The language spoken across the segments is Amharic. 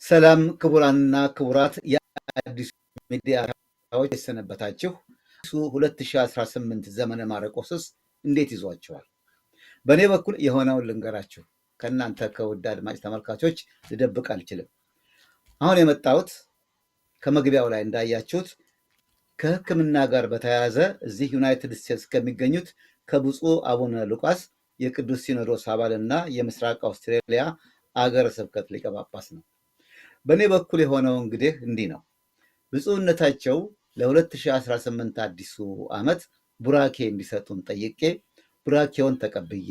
ሰላም ክቡራንና ክቡራት የአዲስ ሚዲያ ዎች የሰነበታችሁ 2018 ዘመነ ማርቆስስ እንዴት ይዟቸዋል? በእኔ በኩል የሆነውን ልንገራችሁ። ከእናንተ ከውድ አድማጭ ተመልካቾች ልደብቅ አልችልም። አሁን የመጣሁት ከመግቢያው ላይ እንዳያችሁት ከሕክምና ጋር በተያያዘ እዚህ ዩናይትድ ስቴትስ ከሚገኙት ከብፁዕ አቡነ ሉቃስ የቅዱስ ሲኖዶስ አባልና የምስራቅ አውስትራሊያ አገረ ስብከት ሊቀ ጳጳስ ነው። በእኔ በኩል የሆነው እንግዲህ እንዲህ ነው። ብፁዕነታቸው ለ2018 አዲሱ ዓመት ቡራኬ እንዲሰጡን ጠይቄ ቡራኬውን ተቀብዬ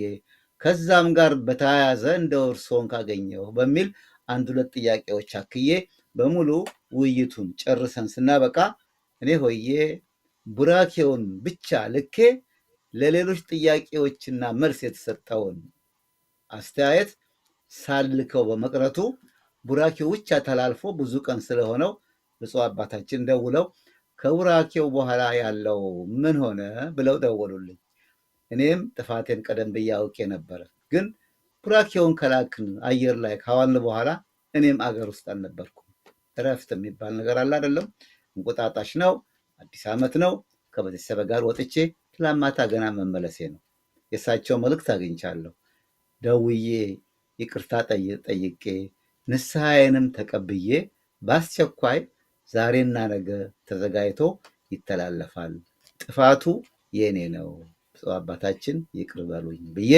ከዛም ጋር በተያያዘ እንደ እርስዎን ካገኘሁ በሚል አንድ ሁለት ጥያቄዎች አክዬ በሙሉ ውይይቱን ጨርሰን ስናበቃ እኔ ሆዬ ቡራኬውን ብቻ ልኬ ለሌሎች ጥያቄዎችና መልስ የተሰጠውን አስተያየት ሳልከው በመቅረቱ ቡራኬው ብቻ ተላልፎ ብዙ ቀን ስለሆነው ብፁዕ አባታችን ደውለው ከቡራኬው በኋላ ያለው ምን ሆነ ብለው ደወሉልኝ። እኔም ጥፋቴን ቀደም ብዬ አውቄ ነበረ። ግን ቡራኬውን ከላክን አየር ላይ ካዋልን በኋላ እኔም አገር ውስጥ አልነበርኩም። እረፍት የሚባል ነገር አለ አይደለም? እንቁጣጣሽ ነው፣ አዲስ ዓመት ነው። ከቤተሰብ ጋር ወጥቼ ትላንት ማታ ገና መመለሴ ነው። የእሳቸው መልእክት አግኝቻለሁ። ደውዬ ይቅርታ ጠይቄ ንስሐዬንም ተቀብዬ በአስቸኳይ ዛሬና ነገ ተዘጋጅቶ ይተላለፋል። ጥፋቱ የኔ ነው፣ ብፁዕ አባታችን ይቅር በሉኝ ብዬ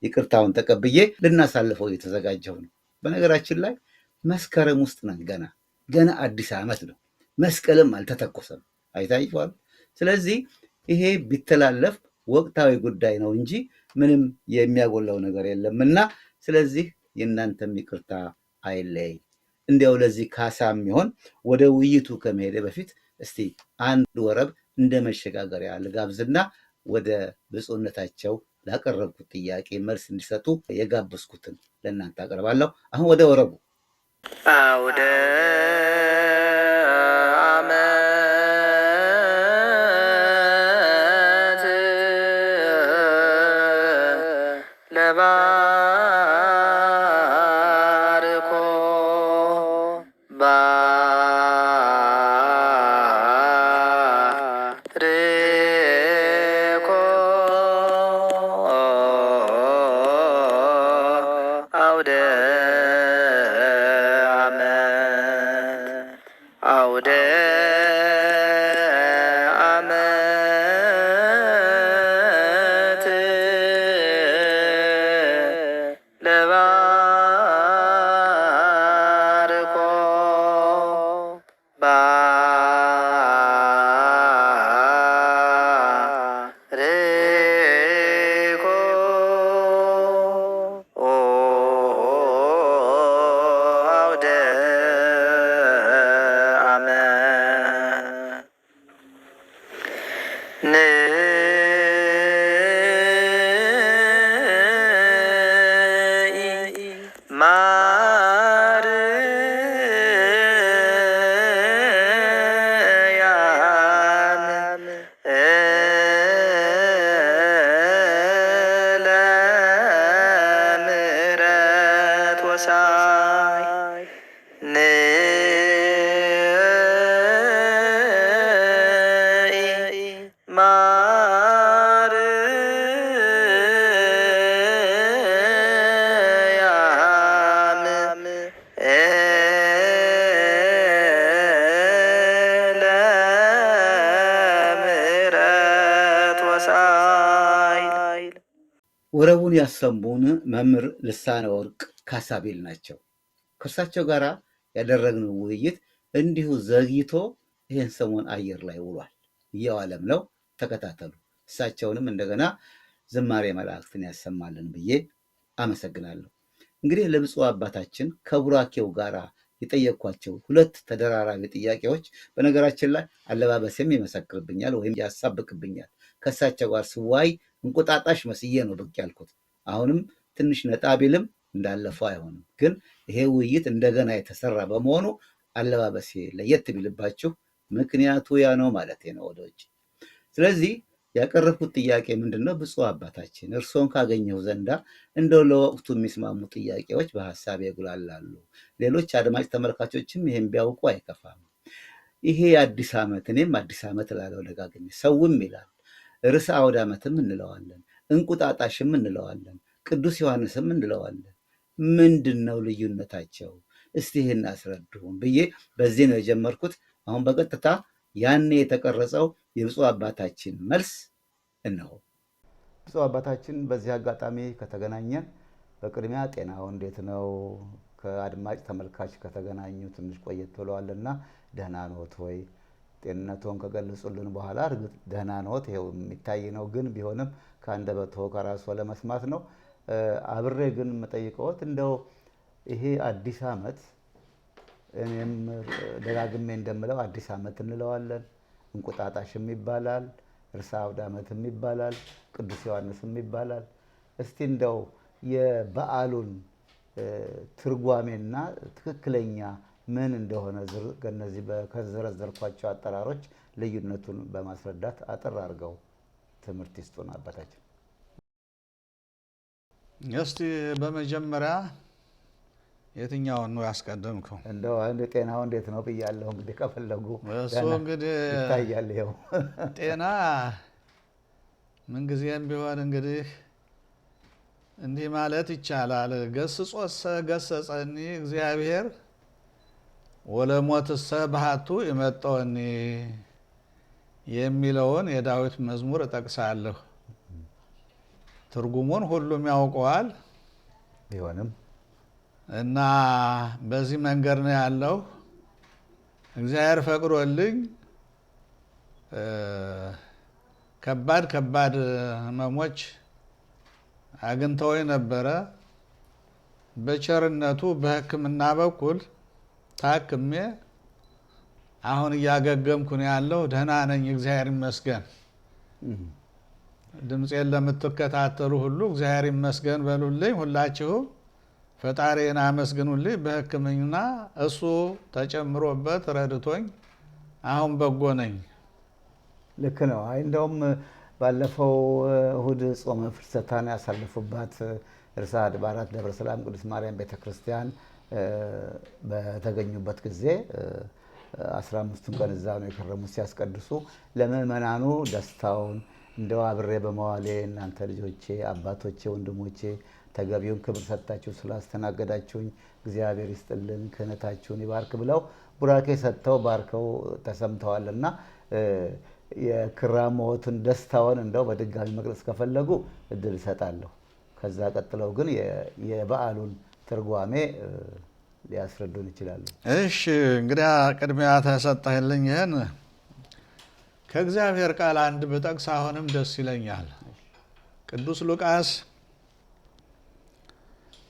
ይቅርታውን ተቀብዬ ልናሳልፈው እየተዘጋጀሁ ነው። በነገራችን ላይ መስከረም ውስጥ ነን። ገና አዲስ ዓመት ነው። መስቀልም አልተተኮሰም። አይታችኋል። ስለዚህ ይሄ ቢተላለፍ ወቅታዊ ጉዳይ ነው እንጂ ምንም የሚያጎላው ነገር የለምና ስለዚህ የእናንተም ይቅርታ አይለይ። እንዲያው ለዚህ ካሳ የሚሆን ወደ ውይይቱ ከመሄደ በፊት እስቲ አንድ ወረብ እንደ መሸጋገሪያ ልጋብዝና ወደ ብፁዕነታቸው ላቀረብኩት ጥያቄ መልስ እንዲሰጡ የጋበዝኩትን ለእናንተ አቀርባለሁ። አሁን ወደ ወረቡ። አውደ ዓመት ለባርኮ ባርኮ አውደ አውደ ዓመት ለባርኮ ባርኮ አውደ ማርያም ለምሕረት ወሳይ ማርያም ለምሕረት ወሳይ። ወረቡን ያሰሙን መምህር ልሳነ ወርቅ ካሳቤል ናቸው። ከእርሳቸው ጋር ያደረግነው ውይይት እንዲሁ ዘግይቶ ይህን ሰሞን አየር ላይ ውሏል። እየዋለም ነው። ተከታተሉ። እሳቸውንም እንደገና ዝማሬ መላእክትን ያሰማልን ብዬ አመሰግናለሁ። እንግዲህ ለብፁዕ አባታችን ከቡራኬው ጋር የጠየቅኳቸው ሁለት ተደራራቢ ጥያቄዎች በነገራችን ላይ አለባበሴም ይመሰክርብኛል ወይም ያሳብቅብኛል። ከእሳቸው ጋር ስዋይ እንቁጣጣሽ መስዬ ነው ብቅ ያልኩት። አሁንም ትንሽ ነጣ ቢልም እንዳለፈው አይሆንም። ግን ይሄ ውይይት እንደገና የተሰራ በመሆኑ አለባበሴ ለየት ቢልባችሁ ምክንያቱ ያ ነው ማለቴ ነው ወደ ውጭ። ስለዚህ ያቀረብኩት ጥያቄ ምንድን ነው? ብፁዕ አባታችን እርስዎን ካገኘው ዘንዳ እንደው ለወቅቱ የሚስማሙ ጥያቄዎች በሀሳብ ያጉላላሉ። ሌሎች አድማጭ ተመልካቾችም ይሄን ቢያውቁ አይከፋም። ይሄ አዲስ ዓመት እኔም አዲስ ዓመት እላለሁ ደጋግሜ፣ ሰውም ይላል። ርዕሰ አውደ ዓመትም እንለዋለን፣ እንቁጣጣሽም እንለዋለን፣ ቅዱስ ዮሐንስም እንለዋለን። ምንድን ነው ልዩነታቸው? እስቲ ይህን አስረዱን ብዬ በዚህ ነው የጀመርኩት። አሁን በቀጥታ ያኔ የተቀረጸው የብፁዕ አባታችን መልስ እነሆ። ብፁዕ አባታችን በዚህ አጋጣሚ ከተገናኘን በቅድሚያ ጤናው እንዴት ነው? ከአድማጭ ተመልካች ከተገናኙ ትንሽ ቆየት ብለዋልና ደህና ነዎት ወይ? ጤንነትዎን ከገለጹልን በኋላ እርግጥ ደህና ነዎት፣ ይኸው የሚታይ ነው። ግን ቢሆንም ከአንደበትዎ ከራስዎ ለመስማት ነው። አብሬ ግን የምጠይቀዎት እንደው ይሄ አዲስ ዓመት እኔም ደጋግሜ እንደምለው አዲስ ዓመት እንለዋለን፣ እንቁጣጣሽም ይባላል፣ ርዕሰ አውደ ዓመትም ይባላል፣ ቅዱስ ዮሐንስም ይባላል። እስቲ እንደው የበዓሉን ትርጓሜና ትክክለኛ ምን እንደሆነ ከነዚህ ከዘረዘርኳቸው አጠራሮች ልዩነቱን በማስረዳት አጠር አድርገው ትምህርት ይስጡን አባታችን። እስቲ በመጀመሪያ የትኛውን ነው ያስቀደምከው? እንደው አንድ ጤናው እንዴት ነው ብያለሁ። እንግዲህ ከፈለጉ እሱ እንግዲህ ይታያል። ይኸው ጤና ምንጊዜም ቢሆን እንግዲህ እንዲህ ማለት ይቻላል። ገስጾሰ ገሰጸኒ እግዚአብሔር ወለሞትሰ ባህቱ ይመጣወኒ የሚለውን የዳዊት መዝሙር እጠቅሳለሁ። ትርጉሙን ሁሉም ያውቀዋል ቢሆንም እና በዚህ መንገድ ነው ያለው። እግዚአብሔር ፈቅዶልኝ ከባድ ከባድ ህመሞች አግኝተውኝ ነበረ። በቸርነቱ በሕክምና በኩል ታክሜ አሁን እያገገምኩ ነው ያለው። ደህና ነኝ፣ እግዚአብሔር ይመስገን። ድምፄን ለምትከታተሉ ሁሉ እግዚአብሔር ይመስገን በሉልኝ። ሁላችሁም ፈጣሪን አመስግኑልኝ። በሕክምና እሱ ተጨምሮበት ረድቶኝ አሁን በጎ ነኝ። ልክ ነው። አይ እንደውም ባለፈው እሁድ ጾመ ፍልሰታን ያሳለፉባት ርዕሰ አድባራት ደብረ ሰላም ቅድስት ማርያም ቤተክርስቲያን በተገኙበት ጊዜ 15ቱን ቀን እዛ ነው የከረሙት ሲያስቀድሱ ለምእመናኑ ደስታውን እንደው አብሬ በመዋሌ እናንተ ልጆቼ፣ አባቶቼ፣ ወንድሞቼ ተገቢውን ክብር ሰጥታችሁ ስላስተናገዳችሁኝ እግዚአብሔር ይስጥልን፣ ክህነታችሁን ይባርክ ብለው ቡራኬ ሰጥተው ባርከው ተሰምተዋልና የክራሞትን ደስታውን እንደው በድጋሚ መግለጽ ከፈለጉ እድል እሰጣለሁ። ከዛ ቀጥለው ግን የበዓሉን ትርጓሜ ሊያስረዱን ይችላሉ። እሺ እንግዲያ ቅድሚያ ተሰጠህልኝ። ይህን ከእግዚአብሔር ቃል አንድ ብጠቅስ አሁንም ደስ ይለኛል። ቅዱስ ሉቃስ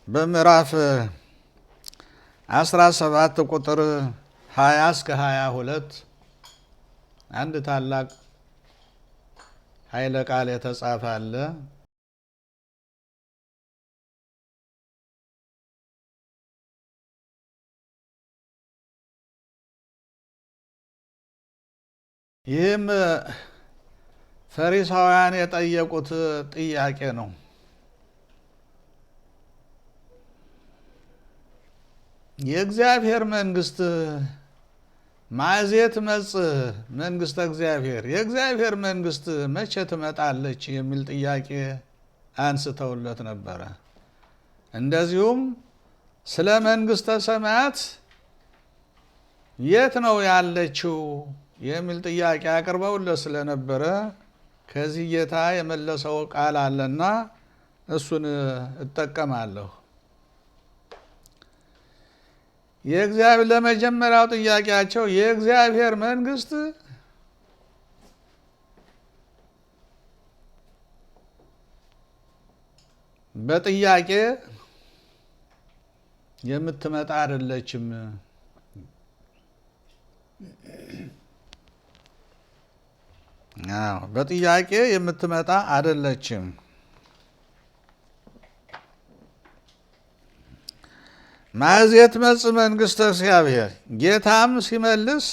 በምዕራፍ 17 ቁጥር 20 እስከ 22 አንድ ታላቅ ኃይለ ቃል የተጻፈ አለ። ይህም ፈሪሳውያን የጠየቁት ጥያቄ ነው። የእግዚአብሔር መንግስት ማእዜ ትመጽእ መንግስተ እግዚአብሔር፣ የእግዚአብሔር መንግስት መቼ ትመጣለች የሚል ጥያቄ አንስተውለት ነበረ። እንደዚሁም ስለ መንግስተ ሰማያት የት ነው ያለችው የሚል ጥያቄ አቅርበውለት ስለነበረ ከዚህ ጌታ የመለሰው ቃል አለና እሱን እጠቀማለሁ። የእግዚአብሔር ለመጀመሪያው ጥያቄያቸው የእግዚአብሔር መንግስት በጥያቄ የምትመጣ አይደለችም። በጥያቄ የምትመጣ አይደለችም። ማእዜት ትመጽእ መንግሥተ እግዚአብሔር። ጌታም ሲመልስ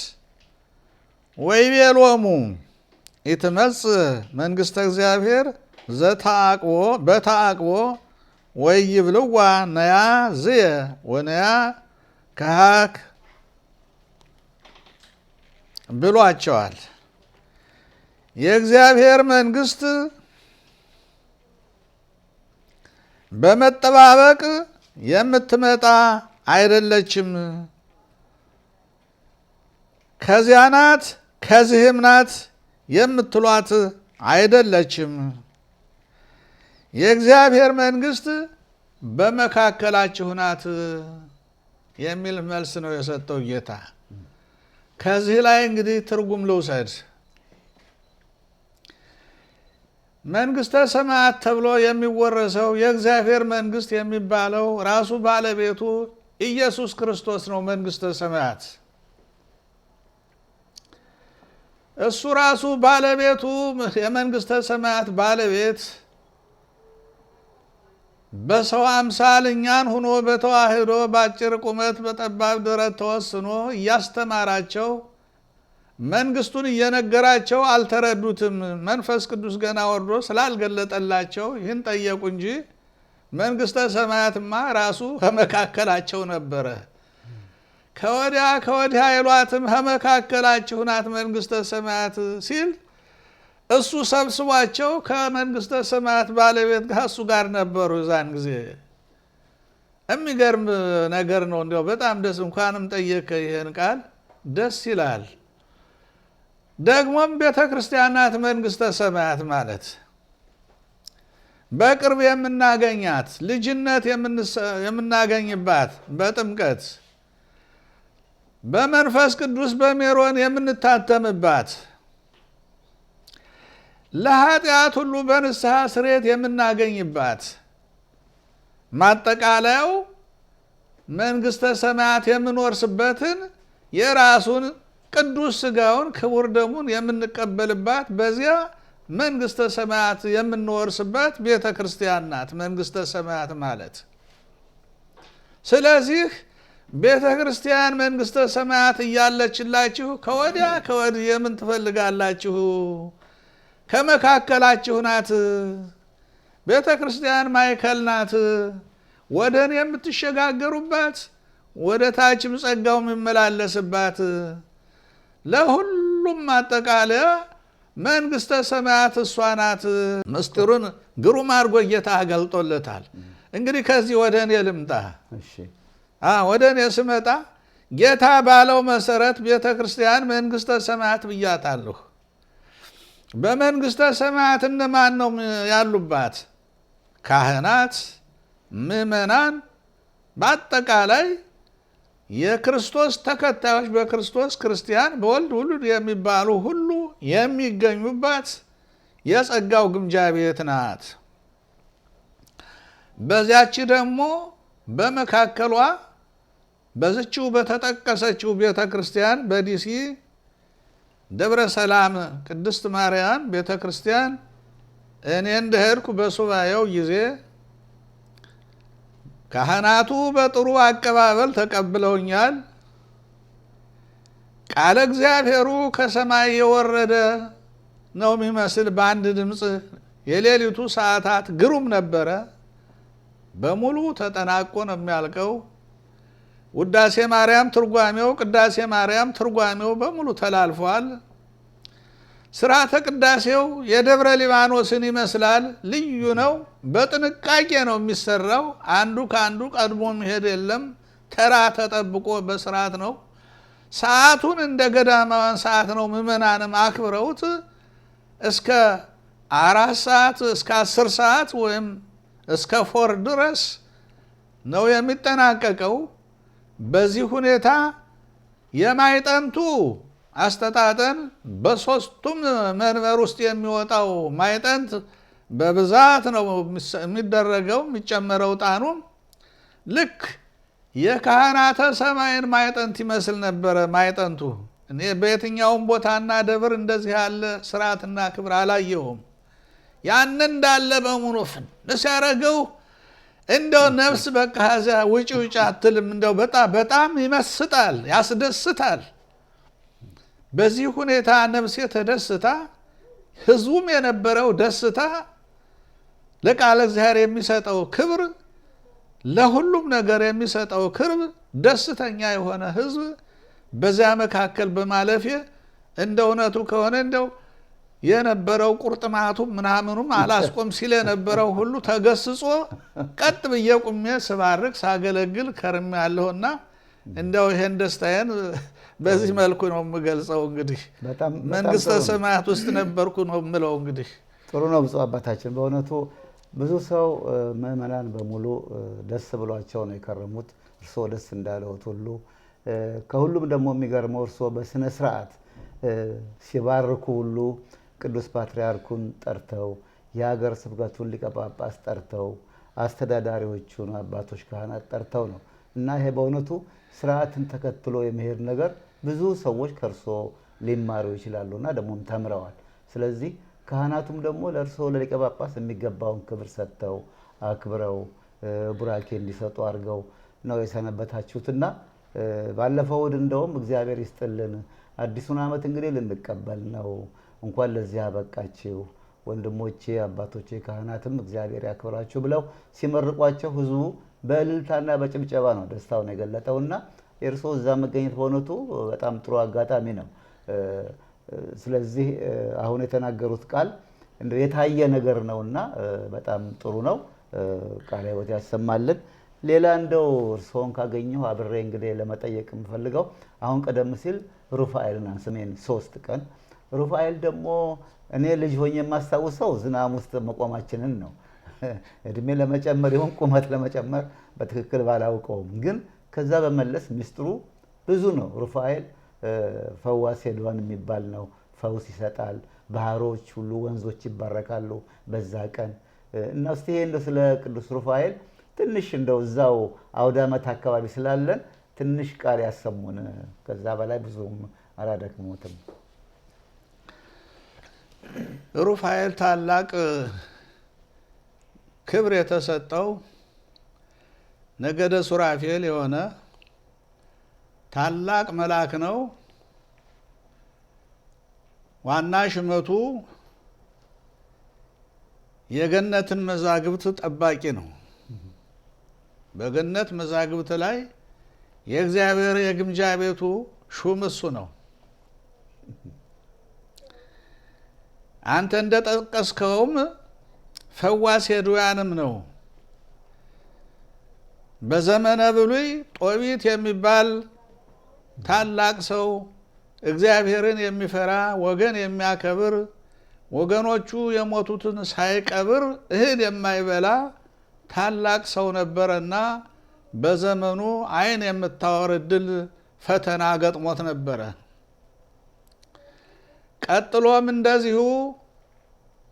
ወይቤሎሙ ኢትመጽእ መንግሥተ እግዚአብሔር በተዓቅቦ ወይብልዋ ነያ ዝየ ወነያ ከሃክ ብሏቸዋል። የእግዚአብሔር መንግሥት በመጠባበቅ የምትመጣ አይደለችም። ከዚያ ናት ከዚህም ናት የምትሏት አይደለችም። የእግዚአብሔር መንግሥት በመካከላችሁ ናት የሚል መልስ ነው የሰጠው ጌታ። ከዚህ ላይ እንግዲህ ትርጉም ልውሰድ። መንግሥተ ሰማያት ተብሎ የሚወረሰው የእግዚአብሔር መንግሥት የሚባለው ራሱ ባለቤቱ ኢየሱስ ክርስቶስ ነው። መንግሥተ ሰማያት እሱ ራሱ ባለቤቱ የመንግሥተ ሰማያት ባለቤት በሰው አምሳል እኛን ሆኖ በተዋህዶ በአጭር ቁመት በጠባብ ደረት ተወስኖ እያስተማራቸው መንግሥቱን እየነገራቸው አልተረዱትም። መንፈስ ቅዱስ ገና ወርዶ ስላልገለጠላቸው ይህን ጠየቁ እንጂ መንግሥተ ሰማያትማ ራሱ ከመካከላቸው ነበረ። ከወዲያ ከወዲያ አይሏትም፣ ከመካከላችሁ ናት መንግሥተ ሰማያት ሲል እሱ ሰብስቧቸው ከመንግሥተ ሰማያት ባለቤት ጋር እሱ ጋር ነበሩ። እዛን ጊዜ የሚገርም ነገር ነው። እንዲያው በጣም ደስ እንኳንም ጠየቀ። ይሄን ቃል ደስ ይላል። ደግሞም ቤተ ክርስቲያን ናት መንግሥተ ሰማያት ማለት በቅርብ የምናገኛት ልጅነት የምናገኝባት በጥምቀት በመንፈስ ቅዱስ በሜሮን የምንታተምባት ለኃጢአት ሁሉ በንስሐ ስርየት የምናገኝባት ማጠቃለያው መንግሥተ ሰማያት የምንወርስበትን የራሱን ቅዱስ ሥጋውን ክቡር ደሙን የምንቀበልባት በዚያ መንግሥተ ሰማያት የምንወርስበት ቤተ ክርስቲያን ናት መንግሥተ ሰማያት ማለት። ስለዚህ ቤተ ክርስቲያን መንግሥተ ሰማያት እያለችላችሁ ከወዲያ ከወዲህ የምን ትፈልጋላችሁ? ከመካከላችሁ ናት። ቤተ ክርስቲያን ማዕከል ናት። ወደ እኔ የምትሸጋገሩባት ወደ ታችም ጸጋው የሚመላለስባት ለሁሉም ማጠቃለያ መንግሥተ ሰማያት እሷ ናት። ምስጢሩን ግሩም አድርጎ ጌታ ገልጦለታል። እንግዲህ ከዚህ ወደ እኔ ልምጣ። ወደ እኔ ስመጣ ጌታ ባለው መሰረት ቤተ ክርስቲያን መንግሥተ ሰማያት ብያታለሁ። በመንግሥተ ሰማያት እነማን ነው ያሉባት? ካህናት፣ ምእመናን፣ በአጠቃላይ የክርስቶስ ተከታዮች በክርስቶስ ክርስቲያን በወልድ ውሉድ የሚባሉ ሁሉ የሚገኙባት የጸጋው ግምጃ ቤት ናት። በዚያች ደግሞ በመካከሏ በዝችው በተጠቀሰችው ቤተ ክርስቲያን በዲሲ ደብረ ሰላም ቅድስት ማርያም ቤተ ክርስቲያን እኔ እንደሄድኩ በሱባኤው ጊዜ ካህናቱ በጥሩ አቀባበል ተቀብለውኛል። ቃለ እግዚአብሔሩ ከሰማይ የወረደ ነው የሚመስል በአንድ ድምፅ የሌሊቱ ሰዓታት ግሩም ነበረ። በሙሉ ተጠናቆ ነው የሚያልቀው። ውዳሴ ማርያም ትርጓሜው፣ ቅዳሴ ማርያም ትርጓሜው በሙሉ ተላልፏል። ስርዓተ ቅዳሴው የደብረ ሊባኖስን ይመስላል። ልዩ ነው። በጥንቃቄ ነው የሚሰራው። አንዱ ከአንዱ ቀድሞ መሄድ የለም። ተራ ተጠብቆ በስርዓት ነው። ሰዓቱን እንደ ገዳማውያን ሰዓት ነው። ምእመናንም አክብረውት እስከ 4 ሰዓት እስከ 10 ሰዓት ወይም እስከ 4 ድረስ ነው የሚጠናቀቀው። በዚህ ሁኔታ የማይጠንቱ አስተጣጠን በሶስቱም መንበር ውስጥ የሚወጣው ማይጠንት በብዛት ነው የሚደረገው። የሚጨመረው ጣኑም ልክ የካህናተ ሰማይን ማይጠንት ይመስል ነበረ። ማይጠንቱ እኔ በየትኛውም ቦታና ደብር እንደዚህ ያለ ስርዓትና ክብር አላየሁም። ያን እንዳለ በሙሉ ፍንስ ያደረገው እንደው ነፍስ በቃ እዚያ ውጭ ውጭ አትልም። እንደው በጣም ይመስጣል፣ ያስደስታል። በዚህ ሁኔታ ነፍሴ ተደስታ ህዝቡም የነበረው ደስታ ለቃለ እግዚአብሔር የሚሰጠው ክብር፣ ለሁሉም ነገር የሚሰጠው ክብር፣ ደስተኛ የሆነ ህዝብ በዚያ መካከል በማለፌ እንደ እውነቱ ከሆነ እንደው የነበረው ቁርጥማቱም ምናምኑም አላስቆም ሲል የነበረው ሁሉ ተገስጾ ቀጥ ብዬ ቁሜ ስባርክ ሳገለግል ከርሜ ያለሁና እንደው ይሄን ደስታዬን በዚህ መልኩ ነው የምገልጸው። እንግዲህ መንግስተ ሰማያት ውስጥ ነበርኩ ነው የምለው። እንግዲህ ጥሩ ነው ብፁዕ አባታችን። በእውነቱ ብዙ ሰው ምእመናን በሙሉ ደስ ብሏቸው ነው የከረሙት፣ እርስዎ ደስ እንዳለዎት ሁሉ። ከሁሉም ደግሞ የሚገርመው እርስዎ በስነ ስርዓት ሲባርኩ ሁሉ ቅዱስ ፓትርያርኩን ጠርተው የሀገር ስብከቱን ሊቀ ጳጳስ ጠርተው አስተዳዳሪዎቹን አባቶች ካህናት ጠርተው ነው እና ይሄ በእውነቱ ስርዓትን ተከትሎ የመሄድ ነገር ብዙ ሰዎች ከእርስዎ ሊማሩ ይችላሉና ደግሞም ተምረዋል። ስለዚህ ካህናቱም ደግሞ ለእርስዎ ለሊቀ ጳጳስ የሚገባውን ክብር ሰጥተው አክብረው ቡራኬ እንዲሰጡ አድርገው ነው የሰነበታችሁትና ባለፈው እሑድ እንደውም እግዚአብሔር ይስጥልን አዲሱን ዓመት እንግዲህ ልንቀበል ነው፣ እንኳን ለዚህ አበቃችሁ ወንድሞቼ አባቶቼ ካህናትም እግዚአብሔር ያክብራችሁ ብለው ሲመርቋቸው ህዝቡ በእልልታና በጭብጨባ ነው ደስታውን የገለጠውና የእርስዎ እዛ መገኘት በእውነቱ በጣም ጥሩ አጋጣሚ ነው። ስለዚህ አሁን የተናገሩት ቃል እንደው የታየ ነገር ነውና በጣም ጥሩ ነው። ቃለ ሕይወት ያሰማልን። ሌላ እንደው እርስዎን ካገኘሁ አብሬ እንግዲህ ለመጠየቅ የምፈልገው አሁን ቀደም ሲል ሩፋኤልን አንስሜን 3 ቀን ሩፋኤል ደግሞ እኔ ልጅ ሆኜ የማስታውሰው ዝናብ ውስጥ መቆማችንን ነው። እድሜ ለመጨመር ይሁን ቁመት ለመጨመር በትክክል ባላውቀውም ግን ከዛ በመለስ ሚስጥሩ ብዙ ነው። ሩፋኤል ፈዋሴ ድዋን የሚባል ነው። ፈውስ ይሰጣል። ባህሮች ሁሉ ወንዞች ይባረካሉ በዛ ቀን እና እስቲ እንደው ስለ ቅዱስ ሩፋኤል ትንሽ እንደው እዛው አውደ ዓመት አካባቢ ስላለን ትንሽ ቃል ያሰሙን። ከዛ በላይ ብዙም አላደክሞትም። ሩፋኤል ታላቅ ክብር የተሰጠው ነገደ ሱራፌል የሆነ ታላቅ መልአክ ነው። ዋና ሽመቱ የገነትን መዛግብት ጠባቂ ነው። በገነት መዛግብት ላይ የእግዚአብሔር የግምጃ ቤቱ ሹም እሱ ነው። አንተ እንደጠቀስከውም ፈዋሴ ድውያንም ነው። በዘመነ ብሉይ ጦቢት የሚባል ታላቅ ሰው እግዚአብሔርን የሚፈራ ወገን የሚያከብር ወገኖቹ የሞቱትን ሳይቀብር እህል የማይበላ ታላቅ ሰው ነበረና በዘመኑ ዓይን የምታወርድል ፈተና ገጥሞት ነበረ። ቀጥሎም እንደዚሁ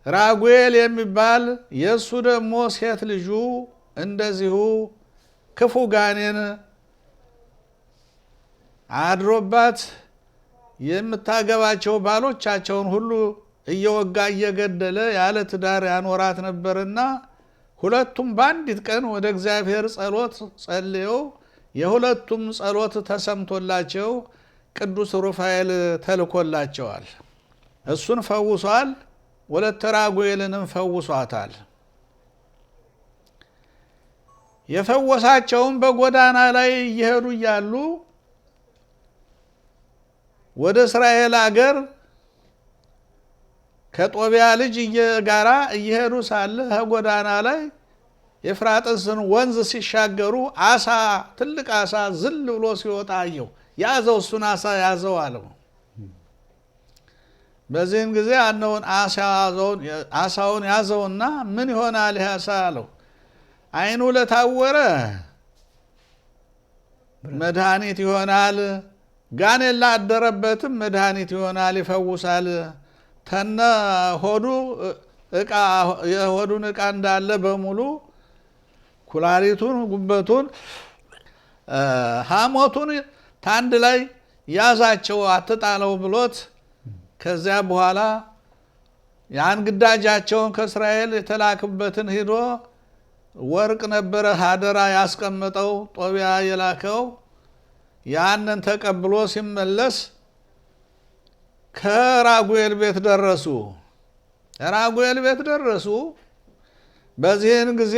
ራጉኤል የሚባል የእሱ ደግሞ ሴት ልጁ እንደዚሁ ክፉ ጋኔን አድሮባት የምታገባቸው ባሎቻቸውን ሁሉ እየወጋ እየገደለ ያለ ትዳር ያኖራት ነበርና ሁለቱም በአንዲት ቀን ወደ እግዚአብሔር ጸሎት ጸልየው የሁለቱም ጸሎት ተሰምቶላቸው ቅዱስ ሩፋኤል ተልኮላቸዋል። እሱን ፈውሷል። ወለተ ራጉኤልንም ፈውሷታል። የፈወሳቸውን በጎዳና ላይ እየሄዱ እያሉ ወደ እስራኤል አገር ከጦቢያ ልጅ ጋራ እየሄዱ ሳለ ከጎዳና ላይ የፍራጥስን ወንዝ ሲሻገሩ አሳ ትልቅ አሳ ዝል ብሎ ሲወጣ አየው። ያዘው፣ እሱን አሳ ያዘው አለው። በዚህም ጊዜ አነውን አሳውን ያዘውና ምን ይሆናል ይህ አሳ አለው። ዓይኑ ለታወረ መድኃኒት ይሆናል፣ ጋኔን ላደረበትም መድኃኒት ይሆናል፣ ይፈውሳል። ተነ ሆዱ እቃ የሆዱን እቃ እንዳለ በሙሉ ኩላሊቱን፣ ጉበቱን፣ ሐሞቱን ታንድ ላይ ያዛቸው አትጣለው ብሎት ከዚያ በኋላ ያን ግዳጃቸውን ከእስራኤል የተላኩበትን ሄዶ ወርቅ ነበረ ሀደራ ያስቀመጠው ጦቢያ የላከው ያንን ተቀብሎ ሲመለስ ከራጉኤል ቤት ደረሱ። ራጉኤል ቤት ደረሱ። በዚህን ጊዜ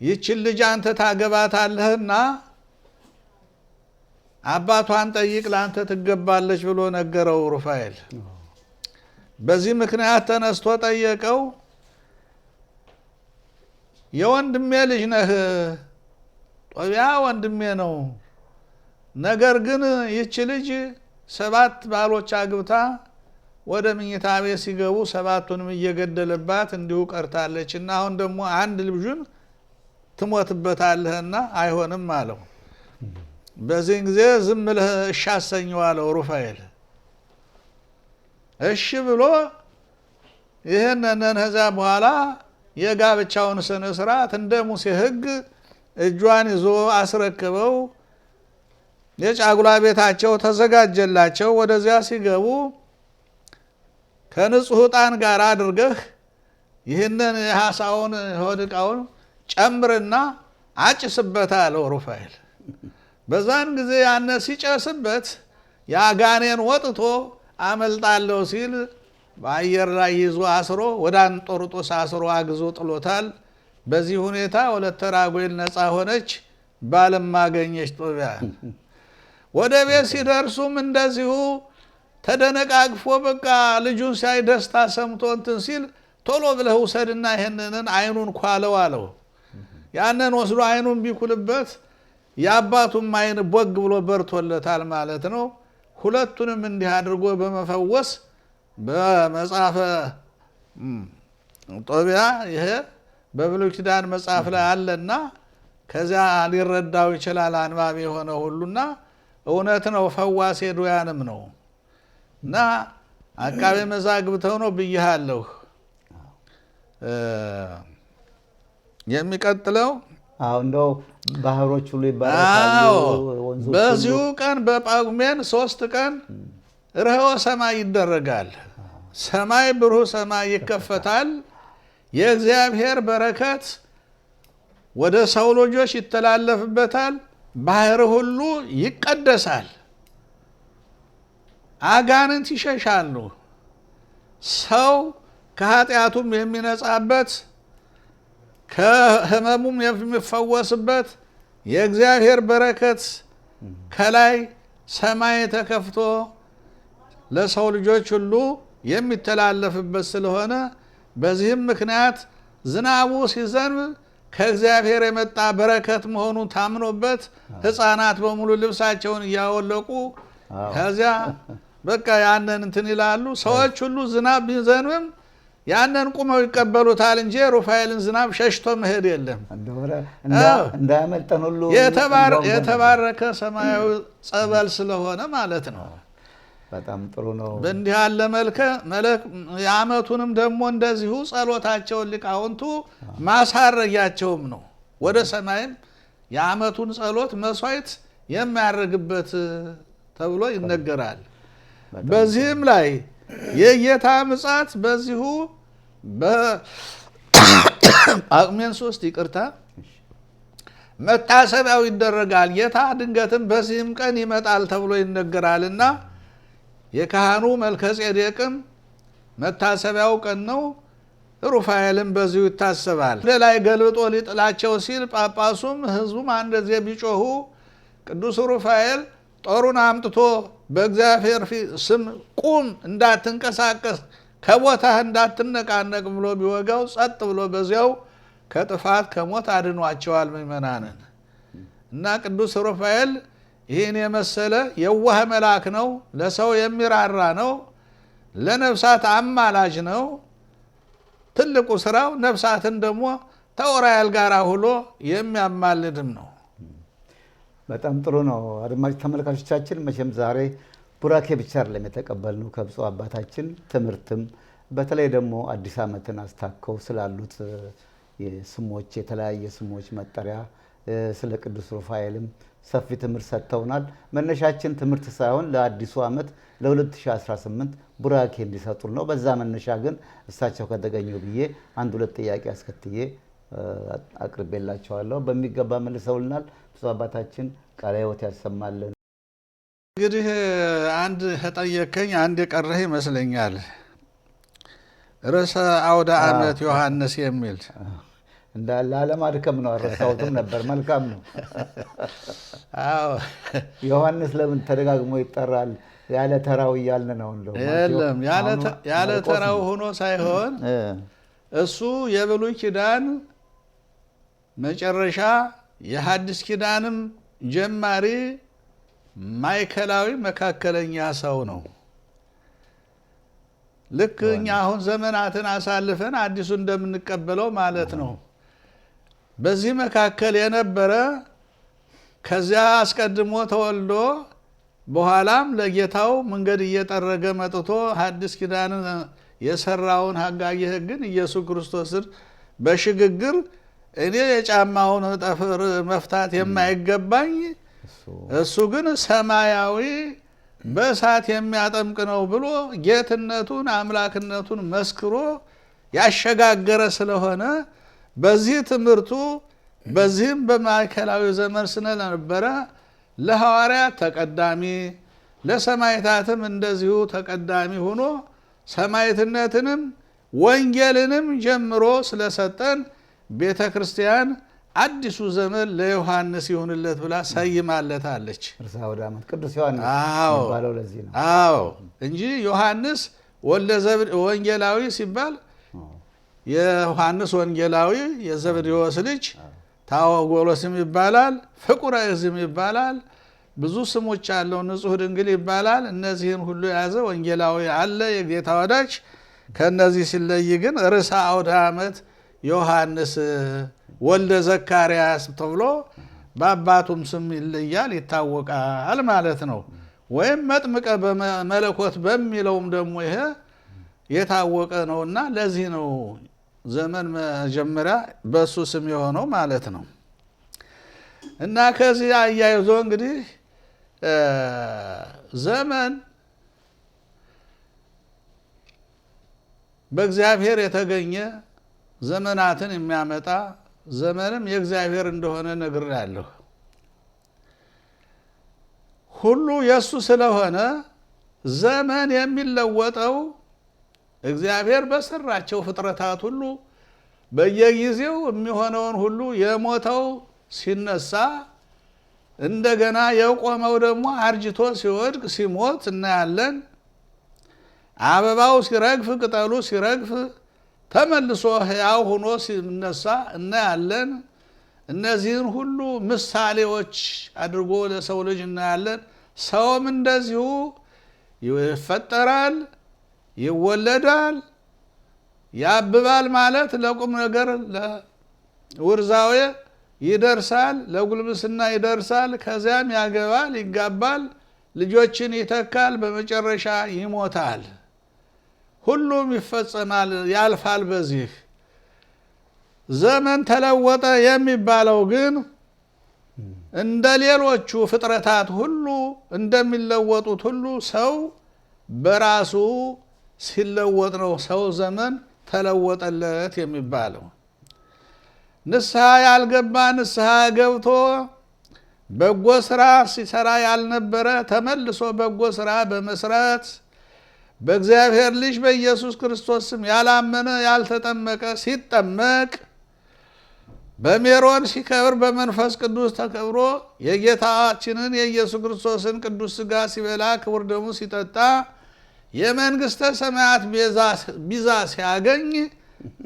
ይችን ልጅ አንተ ታገባታለህና አባቷን ጠይቅ ለአንተ ትገባለች ብሎ ነገረው ሩፋኤል። በዚህ ምክንያት ተነስቶ ጠየቀው። የወንድሜ ልጅ ነህ፣ ጦቢያ ወንድሜ ነው። ነገር ግን ይች ልጅ 7 ባሎች አግብታ ወደ መኝታ ቤት ሲገቡ 7ቱንም እየገደለባት እንዲሁ ቀርታለች እና አሁን ደግሞ አንድ ልጅን ትሞትበታለህና አይሆንም አለው። በዚህ ጊዜ ዝም ብለህ እሺ አሰኘው አለው ሩፋኤል። እሺ ብሎ ይህንን ከዛ በኋላ የጋብቻውን ስነ ስርዓት እንደ ሙሴ ሕግ እጇን ይዞ አስረክበው የጫጉላ ቤታቸው ተዘጋጀላቸው። ወደዚያ ሲገቡ ከንጹህ ዕጣን ጋር አድርገህ ይህንን የሐሳውን ሆድቃውን ጨምርና አጭስበት አለው ሩፋኤል። በዛን ጊዜ ያነ ሲጨስበት ያጋኔን ወጥቶ አመልጣለሁ ሲል በአየር ላይ ይዞ አስሮ ወደ አንጦርጦስ አስሮ አግዞ ጥሎታል። በዚህ ሁኔታ ወለተ ራጉኤል ነፃ ሆነች፣ ባለም ማገኘች ጦቢያ። ወደ ቤት ሲደርሱም እንደዚሁ ተደነቃቅፎ በቃ ልጁን ሲያይ ደስታ ሰምቶ እንትን ሲል ቶሎ ብለህ ውሰድና ይሄንን አይኑን ኳለው አለው። ያንን ወስዶ አይኑን ቢኩልበት የአባቱም አይን ቦግ ብሎ በርቶለታል ማለት ነው። ሁለቱንም እንዲህ አድርጎ በመፈወስ በመጽሐፈ ጦቢያ ይሄ በብሉይ ኪዳን መጽሐፍ ላይ አለና ከዚያ ሊረዳው ይችላል አንባቢ የሆነ ሁሉና እውነት ነው። ፈዋሴ ዱያንም ነው እና አቃቤ መዛግብተው ነው ብያለሁ። የሚቀጥለው እንደው ባህሮች ሁሉ ይባረካሉ፣ ወንዞች ሁሉ። በዚሁ ቀን በጳጉሜን 3 ቀን ርኅወ ሰማይ ይደረጋል። ሰማይ ብሩህ ሰማይ ይከፈታል። የእግዚአብሔር በረከት ወደ ሰው ልጆች ይተላለፍበታል። ባህር ሁሉ ይቀደሳል። አጋንንት ይሸሻሉ። ሰው ከኃጢአቱም የሚነጻበት ከህመሙም የሚፈወስበት የእግዚአብሔር በረከት ከላይ ሰማይ ተከፍቶ ለሰው ልጆች ሁሉ የሚተላለፍበት ስለሆነ በዚህም ምክንያት ዝናቡ ሲዘንብ ከእግዚአብሔር የመጣ በረከት መሆኑን ታምኖበት ሕፃናት በሙሉ ልብሳቸውን እያወለቁ ከዚያ በቃ ያንን እንትን ይላሉ። ሰዎች ሁሉ ዝናብ ቢዘንብም ያንን ቁመው ይቀበሉታል እንጂ ሩፋኤልን ዝናብ ሸሽቶ መሄድ የለም። እንዳያመልጠን ሁሉ የተባረከ ሰማያዊ ጸበል ስለሆነ ማለት ነው። በጣም ጥሩ ነው። በእንዲህ ያለ መልክ የዓመቱንም ደግሞ እንደዚሁ ጸሎታቸውን ሊቃውንቱ ማሳረጊያቸውም ነው። ወደ ሰማይም የዓመቱን ጸሎት መስዋዕት የሚያደርግበት ተብሎ ይነገራል። በዚህም ላይ የጌታ ምጽአት በዚሁ በጳጉሜን 3 ይቅርታ መታሰቢያው ይደረጋል። ጌታ ድንገትም በዚህም ቀን ይመጣል ተብሎ ይነገራልና የካህኑ መልከጼዴቅም መታሰቢያው ቀን ነው። ሩፋኤልም በዚሁ ይታሰባል። ወደ ላይ ገልብጦ ሊጥላቸው ሲል ጳጳሱም ሕዝቡም አንድ ጊዜ ቢጮሁ ቅዱስ ሩፋኤል ጦሩን አምጥቶ በእግዚአብሔር ስም ቁም፣ እንዳትንቀሳቀስ፣ ከቦታህ እንዳትነቃነቅ ብሎ ቢወጋው ጸጥ ብሎ በዚያው ከጥፋት ከሞት አድኗቸዋል ምእመናንን። እና ቅዱስ ሩፋኤል ይህን የመሰለ የዋህ መልአክ ነው። ለሰው የሚራራ ነው። ለነፍሳት አማላጅ ነው። ትልቁ ስራው ነፍሳትን ደግሞ ተዑራኤል ጋር ሁሎ የሚያማልድም ነው። በጣም ጥሩ ነው። አድማጭ ተመልካቾቻችን መቼም ዛሬ ቡራኬ ብቻ አይደለም የተቀበልነው ከብፁዕ አባታችን ትምህርትም፣ በተለይ ደግሞ አዲስ ዓመትን አስታከው ስላሉት ስሞች፣ የተለያየ ስሞች መጠሪያ፣ ስለ ቅዱስ ሩፋኤልም ሰፊ ትምህርት ሰጥተውናል። መነሻችን ትምህርት ሳይሆን ለአዲሱ ዓመት ለ2018 ቡራኬ እንዲሰጡን ነው። በዛ መነሻ ግን እሳቸው ከተገኙ ብዬ አንድ ሁለት ጥያቄ አስከትዬ አቅርቤላቸዋለሁ። በሚገባ መልሰውልናል። ብፁዕ አባታችን ቃለ ሕይወት ያሰማልን። እንግዲህ አንድ ከጠየከኝ አንድ የቀረህ ይመስለኛል። ርዕሰ አውደ ዓመት ዮሐንስ የሚል እንዳለ አለማድከም ነው። አረሳሁትም ነበር። መልካም ነው። አዎ ዮሐንስ ለምን ተደጋግሞ ይጠራል? ያለ ተራው እያልን ነው። እንደው የለም ያለ ተራው ሆኖ ሳይሆን እሱ የብሉይ ኪዳን መጨረሻ የሐዲስ ኪዳንም ጀማሪ ማዕከላዊ መካከለኛ ሰው ነው። ልክ እኛ አሁን ዘመናትን አሳልፈን አዲሱ እንደምንቀበለው ማለት ነው። በዚህ መካከል የነበረ ከዚያ አስቀድሞ ተወልዶ በኋላም ለጌታው መንገድ እየጠረገ መጥቶ ሐዲስ ኪዳን የሰራውን ሐጋዊ ሕግን ኢየሱስ ክርስቶስን በሽግግር እኔ የጫማውን ጠፍር መፍታት የማይገባኝ እሱ ግን ሰማያዊ በእሳት የሚያጠምቅ ነው ብሎ ጌትነቱን አምላክነቱን መስክሮ ያሸጋገረ ስለሆነ በዚህ ትምህርቱ በዚህም በማዕከላዊ ዘመን ስለነበረ ለሐዋርያት ተቀዳሚ ለሰማዕታትም እንደዚሁ ተቀዳሚ ሆኖ ሰማዕትነትንም ወንጌልንም ጀምሮ ስለሰጠን ቤተ ክርስቲያን አዲሱ ዘመን ለዮሐንስ ይሁንለት ብላ ሰይማለታለች። ርዕሰ አውደ ዓመት ቅዱስ ዮሐንስ የሚባለው ለዚህ ነው። አዎ እንጂ ዮሐንስ ወንጌላዊ ሲባል የዮሐንስ ወንጌላዊ የዘብዴዎስ ልጅ ታዎጎሎስም ይባላል፣ ፍቁረ እግዚእም ይባላል፣ ብዙ ስሞች አለው። ንጹሕ ድንግል ይባላል። እነዚህን ሁሉ የያዘ ወንጌላዊ አለ፣ የጌታ ወዳጅ። ከነዚህ ሲለይ ግን ርዕሰ አውደ ዓመት ዮሐንስ ወልደ ዘካርያስ ተብሎ በአባቱም ስም ይለያል፣ ይታወቃል ማለት ነው። ወይም መጥምቀ መለኮት በሚለውም ደግሞ ይሄ የታወቀ ነውና ለዚህ ነው ዘመን መጀመሪያ በሱ ስም የሆነው ማለት ነው። እና ከዚህ አያይዞ እንግዲህ ዘመን በእግዚአብሔር የተገኘ ዘመናትን የሚያመጣ ዘመንም የእግዚአብሔር እንደሆነ ነግሬያለሁ። ሁሉ የእሱ ስለሆነ ዘመን የሚለወጠው እግዚአብሔር በሰራቸው ፍጥረታት ሁሉ በየጊዜው የሚሆነውን ሁሉ የሞተው ሲነሳ እንደገና የቆመው ደግሞ አርጅቶ ሲወድቅ ሲሞት እናያለን። አበባው ሲረግፍ ቅጠሉ ሲረግፍ ተመልሶ ሕያው ሆኖ ሲነሳ እናያለን። እነዚህን ሁሉ ምሳሌዎች አድርጎ ለሰው ልጅ እናያለን። ሰውም እንደዚሁ ይፈጠራል፣ ይወለዳል፣ ያብባል ማለት ለቁም ነገር ለውርዛዌ ይደርሳል፣ ለጉልምስና ይደርሳል። ከዚያም ያገባል፣ ይጋባል፣ ልጆችን ይተካል፣ በመጨረሻ ይሞታል። ሁሉም ይፈጸማል፣ ያልፋል። በዚህ ዘመን ተለወጠ የሚባለው ግን እንደ ሌሎቹ ፍጥረታት ሁሉ እንደሚለወጡት ሁሉ ሰው በራሱ ሲለወጥ ነው ሰው ዘመን ተለወጠለት የሚባለው። ንስሐ ያልገባ ንስሐ ገብቶ በጎ ስራ ሲሰራ ያልነበረ ተመልሶ በጎ ስራ በመስራት በእግዚአብሔር ልጅ በኢየሱስ ክርስቶስ ስም ያላመነ ያልተጠመቀ ሲጠመቅ በሜሮን ሲከብር በመንፈስ ቅዱስ ተከብሮ የጌታችንን የኢየሱስ ክርስቶስን ቅዱስ ሥጋ ሲበላ ክቡር ደሙ ሲጠጣ የመንግሥተ ሰማያት ቤዛ ሲያገኝ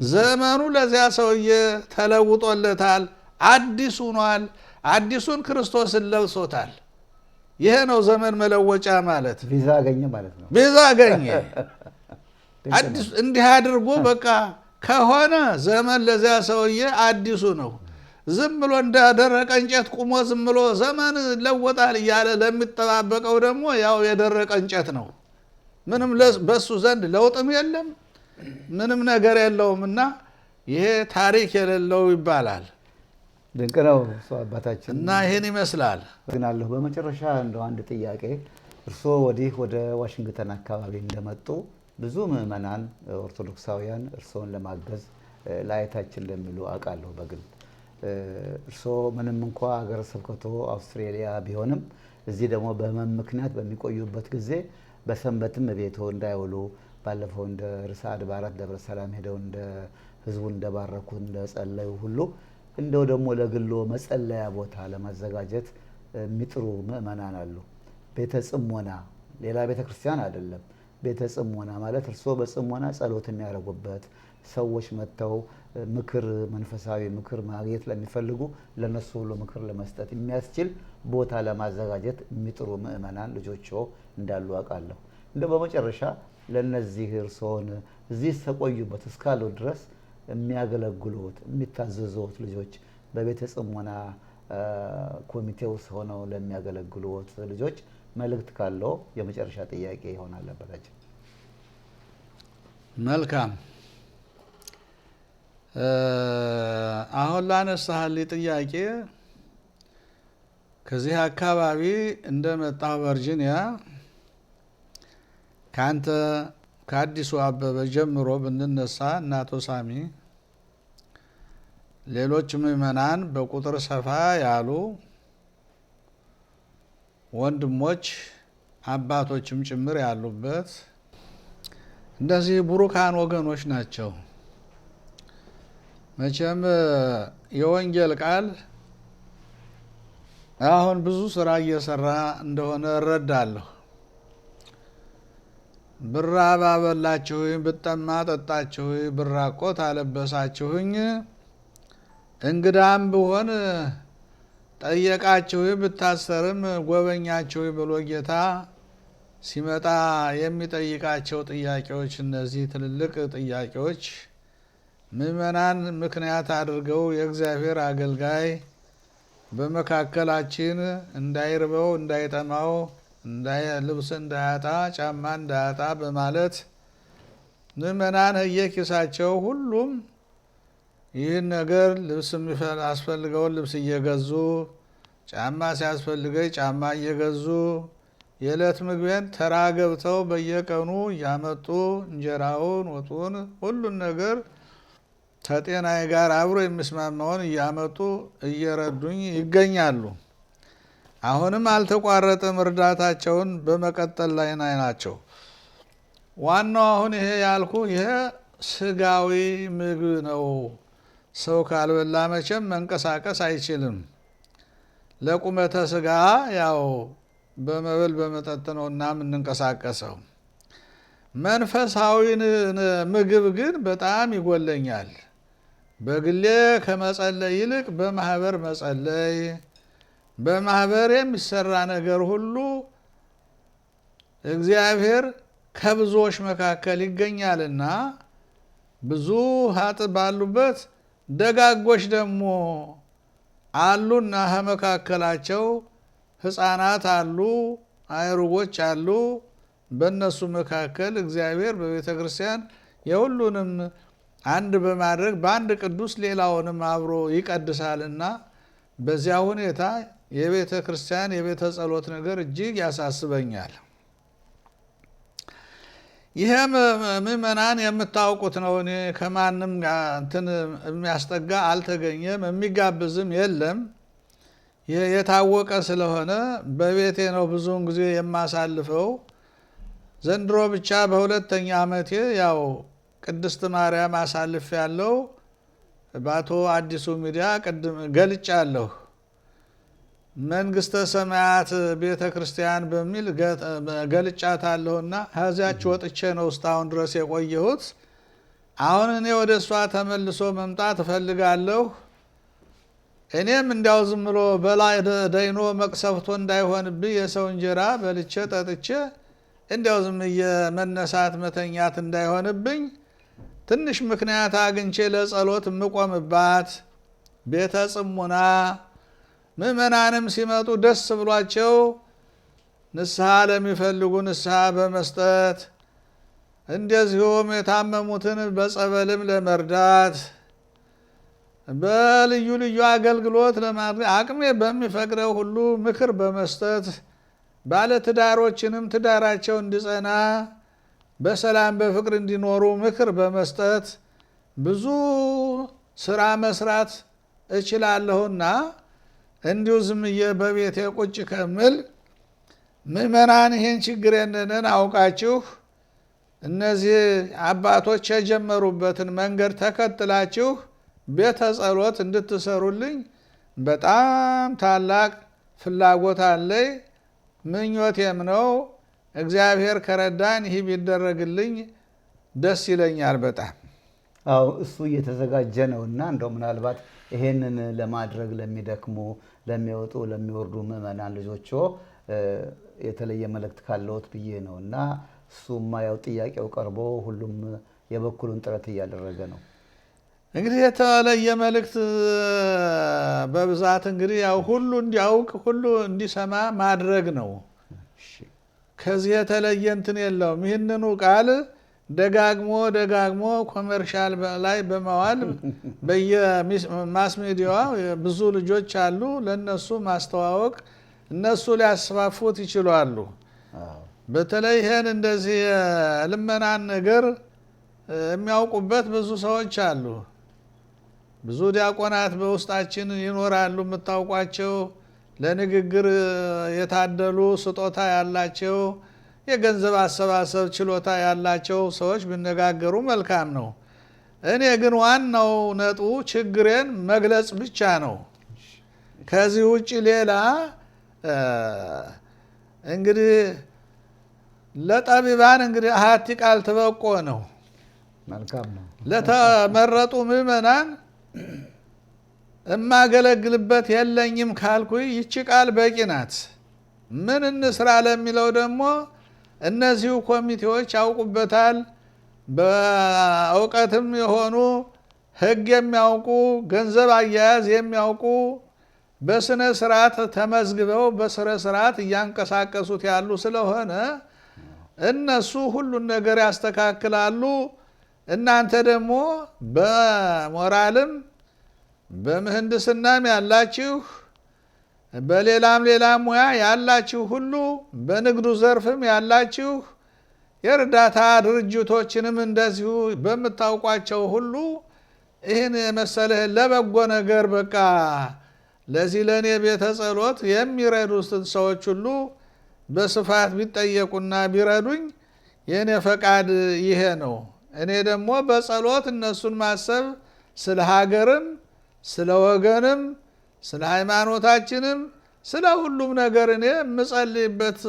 ዘመኑ ለዚያ ሰውዬ ተለውጦለታል፣ አዲስ ሆኗል። አዲሱን ክርስቶስን ለብሶታል። ይሄ ነው ዘመን መለወጫ ማለት። ቤዛ አገኘ ማለት ነው። ቤዛ አገኘ እንዲህ አድርጎ በቃ ከሆነ ዘመን ለዚያ ሰውዬ አዲሱ ነው። ዝም ብሎ እንደደረቀ እንጨት ቁሞ ዝም ብሎ ዘመን ለወጣል እያለ ለሚጠባበቀው ደግሞ ያው የደረቀ እንጨት ነው። ምንም በሱ ዘንድ ለውጥም የለም፣ ምንም ነገር የለውምና ይሄ ታሪክ የሌለው ይባላል። ድንቅ ነው እሱ አባታችን እና ይሄን ይመስላል። ግናለሁ። በመጨረሻ እንደው አንድ ጥያቄ እርስዎ ወዲህ ወደ ዋሽንግተን አካባቢ እንደመጡ ብዙ ምዕመናን ኦርቶዶክሳውያን እርስዎን ለማገዝ ላይታችን ለሚሉ አውቃለሁ በግል እርስዎ ምንም እንኳ ሀገረ ስብከቶ አውስትራሊያ ቢሆንም እዚህ ደግሞ በህመም ምክንያት በሚቆዩበት ጊዜ በሰንበትም ቤቶ እንዳይውሉ ባለፈው እንደ ርዕሰ አድባራት ደብረ ሰላም ሄደው እንደ ህዝቡን እንደባረኩ እንደጸለዩ ሁሉ እንደው ደግሞ ለግሎ መጸለያ ቦታ ለማዘጋጀት የሚጥሩ ምዕመናን አሉ። ቤተ ጽሞና ሌላ ቤተ ክርስቲያን አይደለም። ቤተ ጽሞና ማለት እርስዎ በጽሞና ጸሎት የሚያደርጉበት ሰዎች መጥተው ምክር መንፈሳዊ ምክር ማግኘት ለሚፈልጉ ለነሱ ሁሉ ምክር ለመስጠት የሚያስችል ቦታ ለማዘጋጀት የሚጥሩ ምዕመናን ልጆችዎ እንዳሉ አውቃለሁ። እንደው በመጨረሻ ለነዚህ እርስዎን እዚህ ተቆዩበት እስካሉ ድረስ የሚያገለግሉት የሚታዘዙት ልጆች በቤተ ጽሞና ኮሚቴ ውስጥ ሆነው ለሚያገለግሉት ልጆች መልእክት ካለው የመጨረሻ ጥያቄ ይሆናል አባታችን። መልካም አሁን ላነሳህልኝ ጥያቄ ከዚህ አካባቢ እንደመጣሁ ቨርጂኒያ ካንተ ከአዲሱ አበበ ጀምሮ ብንነሳ እናቶ ሳሚ ሌሎች ምዕመናን በቁጥር ሰፋ ያሉ ወንድሞች አባቶችም ጭምር ያሉበት እንደዚህ ቡሩካን ወገኖች ናቸው። መቼም የወንጌል ቃል አሁን ብዙ ስራ እየሰራ እንደሆነ እረዳለሁ። ብራብ አበላችሁኝ፣ ብጠማ ጠጣችሁኝ፣ ብራቆት አለበሳችሁኝ፣ እንግዳም ብሆን ጠየቃችሁኝ፣ ብታሰርም ጎበኛችሁኝ ብሎ ጌታ ሲመጣ የሚጠይቃቸው ጥያቄዎች እነዚህ ትልልቅ ጥያቄዎች ምዕመናን ምክንያት አድርገው የእግዚአብሔር አገልጋይ በመካከላችን እንዳይርበው እንዳይጠማው ልብስ እንዳያጣ ጫማ እንዳያጣ በማለት ምዕመናን እየኪሳቸው ሁሉም ይህን ነገር ልብስ የሚያስፈልገውን ልብስ እየገዙ ጫማ ሲያስፈልገኝ ጫማ እየገዙ የዕለት ምግቤን ተራ ገብተው በየቀኑ እያመጡ እንጀራውን ወጡን ሁሉን ነገር ከጤናዬ ጋር አብሮ የሚስማማውን እያመጡ እየረዱኝ ይገኛሉ። አሁንም አልተቋረጠም፣ እርዳታቸውን በመቀጠል ላይ ናቸው። ዋናው አሁን ይሄ ያልኩ ይሄ ስጋዊ ምግብ ነው። ሰው ካልበላ መቼም መንቀሳቀስ አይችልም። ለቁመተ ስጋ ያው በመብል በመጠጥ ነውና የምንንቀሳቀሰው። መንፈሳዊ ምግብ ግን በጣም ይጎለኛል። በግሌ ከመጸለይ ይልቅ በማህበር መጸለይ፣ በማህበር የሚሰራ ነገር ሁሉ እግዚአብሔር ከብዙዎች መካከል ይገኛልና ብዙ ኃጥእ ባሉበት ደጋጎች ደግሞ አሉና ከመካከላቸው ሕፃናት አሉ፣ አይሩጎች አሉ። በእነሱ መካከል እግዚአብሔር በቤተ ክርስቲያን የሁሉንም አንድ በማድረግ በአንድ ቅዱስ ሌላውንም አብሮ ይቀድሳልና በዚያ ሁኔታ የቤተ ክርስቲያን የቤተ ጸሎት ነገር እጅግ ያሳስበኛል። ይህም ምዕመናን የምታውቁት ነው። እኔ ከማንም እንትን የሚያስጠጋ አልተገኘም፣ የሚጋብዝም የለም። ይህ የታወቀ ስለሆነ በቤቴ ነው ብዙውን ጊዜ የማሳልፈው። ዘንድሮ ብቻ በሁለተኛ ዓመቴ ያው ቅድስት ማርያም አሳልፍ ያለው በአቶ አዲሱ ሚዲያ ቅድም ገልጫለሁ። መንግስተ ሰማያት ቤተ ክርስቲያን በሚል ገልጫታለሁና ከዚያች ወጥቼ ነው እስካሁን ድረስ የቆየሁት። አሁን እኔ ወደ እሷ ተመልሶ መምጣት እፈልጋለሁ። እኔም እንዲያው ዝም ብሎ በላይ ደይኖ መቅሰፍቶ እንዳይሆንብኝ የሰው እንጀራ በልቼ ጠጥቼ እንዲያው ዝም የመነሳት መተኛት እንዳይሆንብኝ ትንሽ ምክንያት አግኝቼ ለጸሎት የምቆምባት ቤተ ጽሙና ምዕመናንም ሲመጡ ደስ ብሏቸው ንስሐ ለሚፈልጉ ንስሐ በመስጠት እንደዚሁም የታመሙትን በጸበልም ለመርዳት በልዩ ልዩ አገልግሎት ለማድረግ አቅሜ በሚፈቅደው ሁሉ ምክር በመስጠት ባለትዳሮችንም ትዳራቸው እንዲጸና በሰላም በፍቅር እንዲኖሩ ምክር በመስጠት ብዙ ስራ መስራት እችላለሁና እንዲሁ ዝምዬ በቤቴ ቁጭ ከምል ምእመናን ይህን ችግሬንን አውቃችሁ እነዚህ አባቶች የጀመሩበትን መንገድ ተከትላችሁ ቤተ ጸሎት እንድትሰሩልኝ በጣም ታላቅ ፍላጎት አለኝ፣ ምኞቴም ነው። እግዚአብሔር ከረዳን ይህ ቢደረግልኝ ደስ ይለኛል በጣም። አዎ እሱ እየተዘጋጀ ነውና እንደው ምናልባት ይሄንን ለማድረግ ለሚደክሙ ለሚወጡ ለሚወርዱ ምእመናን ልጆቹ የተለየ መልእክት ካለዎት ብዬ ነውና እሱማ ያው ጥያቄው ቀርቦ ሁሉም የበኩሉን ጥረት እያደረገ ነው። እንግዲህ የተለየ መልእክት በብዛት እንግዲህ ያው ሁሉ እንዲያውቅ ሁሉ እንዲሰማ ማድረግ ነው። ከዚህ የተለየ እንትን የለውም። ይህንኑ ቃል ደጋግሞ ኮመርሻል ላይ በመዋል በየማስ ሚዲያ ብዙ ልጆች አሉ፣ ለነሱ ማስተዋወቅ እነሱ ሊያስፋፉት ይችላሉ። በተለይ ይሄን እንደዚህ ልመናን ነገር የሚያውቁበት ብዙ ሰዎች አሉ። ብዙ ዲያቆናት በውስጣችን ይኖራሉ፣ የምታውቋቸው ለንግግር የታደሉ ስጦታ ያላቸው የገንዘብ አሰባሰብ ችሎታ ያላቸው ሰዎች ቢነጋገሩ መልካም ነው። እኔ ግን ዋናው ነጥቡ ችግሬን መግለጽ ብቻ ነው። ከዚህ ውጭ ሌላ እንግዲህ ለጠቢባን እንግዲህ አሐቲ ቃል ትበቆ ነው። መልካም ነው። ለተመረጡ ምእመናን እማገለግልበት የለኝም ካልኩኝ ይቺ ቃል በቂ ናት። ምን እንስራ ለሚለው ደግሞ እነዚሁ ኮሚቴዎች ያውቁበታል። በእውቀትም የሆኑ ሕግ የሚያውቁ ገንዘብ አያያዝ የሚያውቁ በስነ ስርዓት ተመዝግበው በስነ ስርዓት እያንቀሳቀሱት ያሉ ስለሆነ እነሱ ሁሉን ነገር ያስተካክላሉ። እናንተ ደግሞ በሞራልም በምህንድስናም ያላችሁ በሌላም ሙያ ያላችሁ ሁሉ በንግዱ ዘርፍም ያላችሁ የእርዳታ ድርጅቶችንም እንደዚሁ በምታውቋቸው ሁሉ ይህን የመሰለ ለበጎ ነገር በቃ ለዚህ ለእኔ ቤተ ጸሎት የሚረዱትን ሰዎች ሁሉ በስፋት ቢጠየቁና ቢረዱኝ የእኔ ፈቃድ ይሄ ነው። እኔ ደግሞ በጸሎት እነሱን ማሰብ ስለ ሀገርም ስለ ወገንም ስለ ሃይማኖታችንም ስለ ሁሉም ነገር እኔ የምጸልይበት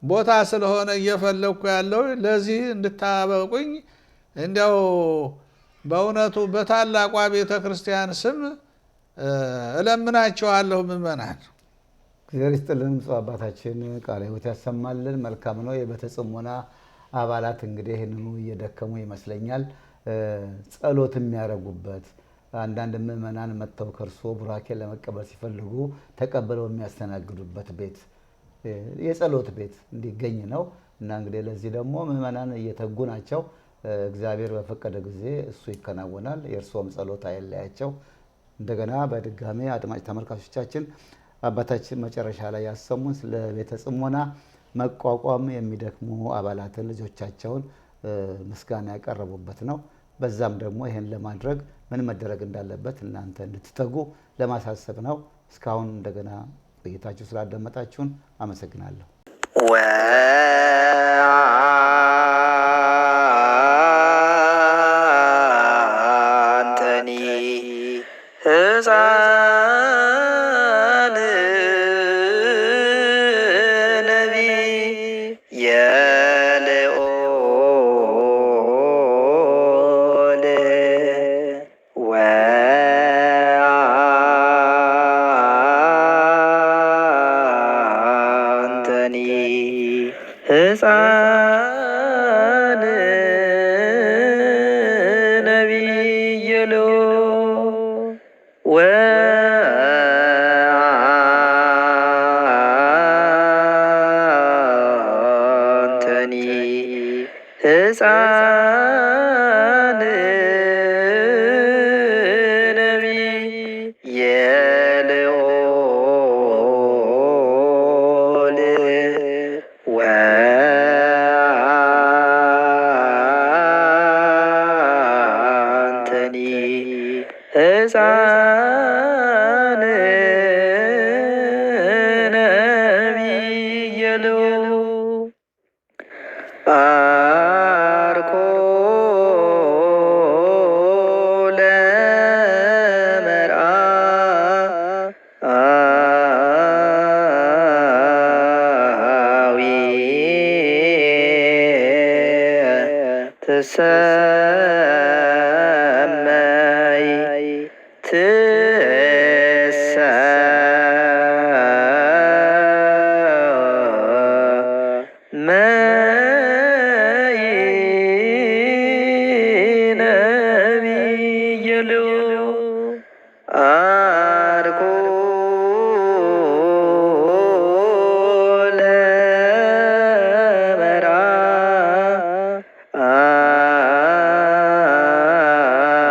ቦታ ስለሆነ እየፈለግኩ ያለው ለዚህ እንድታበቁኝ እንዲያው በእውነቱ በታላቋ ቤተ ክርስቲያን ስም እለምናችኋለሁ ምእመናን። እግዚአብሔር ይስጥልን። ብፁዕ አባታችን ቃለ ሕይወት ያሰማልን። መልካም ነው። የቤተ ጽሞና አባላት እንግዲህ ይህንኑ እየደከሙ ይመስለኛል ጸሎት የሚያደርጉበት አንዳንድ ምእመናን መጥተው ከርሶ ቡራኬ ለመቀበል ሲፈልጉ ተቀበለው የሚያስተናግዱበት ቤት የጸሎት ቤት እንዲገኝ ነው እና እንግዲህ ለዚህ ደግሞ ምእመናን እየተጉ ናቸው። እግዚአብሔር በፈቀደ ጊዜ እሱ ይከናወናል። የእርሶም ጸሎት አይለያቸው። እንደገና በድጋሜ አድማጭ ተመልካቾቻችን አባታችን መጨረሻ ላይ ያሰሙን ስለ ቤተ ጽሞና መቋቋም የሚደክሙ አባላትን ልጆቻቸውን ምስጋና ያቀረቡበት ነው። በዛም ደግሞ ይሄን ለማድረግ ምን መደረግ እንዳለበት እናንተ እንድትተጉ ለማሳሰብ ነው። እስካሁን እንደገና ቆይታችሁ ስላዳመጣችሁን አመሰግናለሁ። ወአንተኒ ሕፃን ነቢየ ልዑል ወአንተኒ ሕፃን ነቢየ ልዑል ወአንተኒ ሕፃን ነቢየ ልሳን ነቢየሎ ባርኮ ለመርአዊ ትሰመይ ትሰመይ ነቢየሎ አርኮ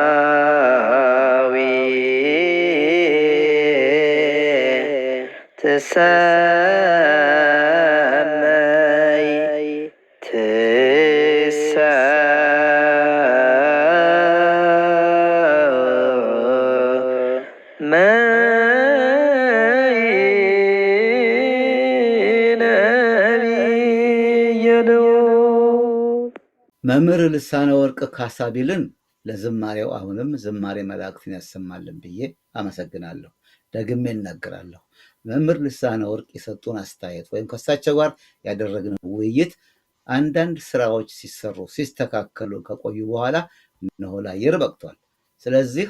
ለመርአዊ ትሰመይ ትሰመይ ነቢየሎ መምህር ልሳነ ወርቅ ካሳ ቢልን ለዝማሬው አሁንም ዝማሬ መላእክትን ያሰማልን ብዬ አመሰግናለሁ። ደግሜ እናገራለሁ። መምህር ልሳነ ወርቅ የሰጡን አስተያየት ወይም ከእሳቸው ጋር ያደረግነው ውይይት አንዳንድ ስራዎች ሲሰሩ ሲስተካከሉ ከቆዩ በኋላ እነሆ ለአየር በቅቷል። ስለዚህ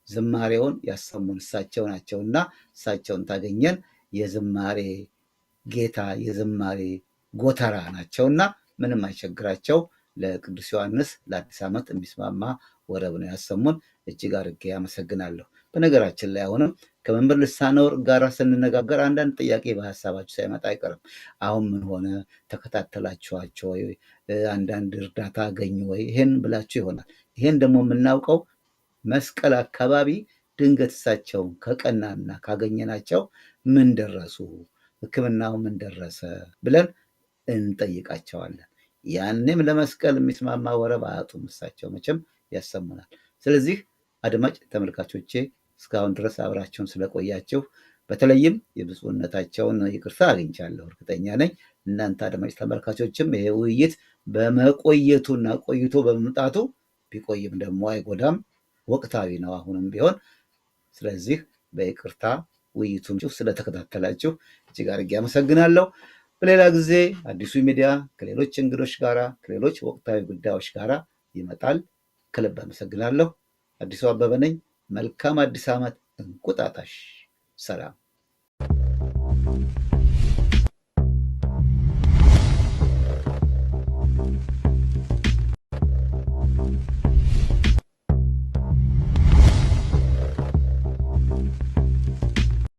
ዝማሬውን ያሰሙን እሳቸው ናቸውና እሳቸውን ታገኘን የዝማሬ ጌታ የዝማሬ ጎተራ ናቸውና ምንም አይቸግራቸው። ለቅዱስ ዮሐንስ ለአዲስ ዓመት የሚስማማ ወረብ ነው ያሰሙን። እጅግ አድርጌ አመሰግናለሁ። በነገራችን ላይ አሁንም ከመምህር ልሳነ ወርቅ ጋር ስንነጋገር አንዳንድ ጥያቄ በሀሳባችሁ ሳይመጣ አይቀርም። አሁን ምን ሆነ፣ ተከታተላችኋቸው ወይ፣ አንዳንድ እርዳታ አገኙ ወይ፣ ይሄን ብላችሁ ይሆናል። ይሄን ደግሞ የምናውቀው መስቀል አካባቢ ድንገት እሳቸውን ከቀናና ካገኘናቸው ምን ደረሱ፣ ሕክምናው ምን ደረሰ ብለን እንጠይቃቸዋለን። ያኔም ለመስቀል የሚስማማ ወረብ አያጡም። እሳቸው መቼም ያሰሙናል። ስለዚህ አድማጭ ተመልካቾቼ እስካሁን ድረስ አብራችሁን ስለቆያችሁ በተለይም የብፁዕነታቸውን ይቅርታ አግኝቻለሁ እርግጠኛ ነኝ። እናንተ አድማጭ ተመልካቾችም ይሄ ውይይት በመቆየቱና ቆይቶ በመምጣቱ ቢቆይም ደግሞ አይጎዳም፣ ወቅታዊ ነው አሁንም ቢሆን። ስለዚህ በይቅርታ ውይይቱን ስለተከታተላችሁ እጅግ አድርጌ አመሰግናለሁ። በሌላ ጊዜ አዲሱ ሚዲያ ከሌሎች እንግዶች ጋር ከሌሎች ወቅታዊ ጉዳዮች ጋር ይመጣል። ከልብ አመሰግናለሁ። አዲሱ አበበ ነኝ። መልካም አዲስ ዓመት። እንቁጣጣሽ። ሰላም።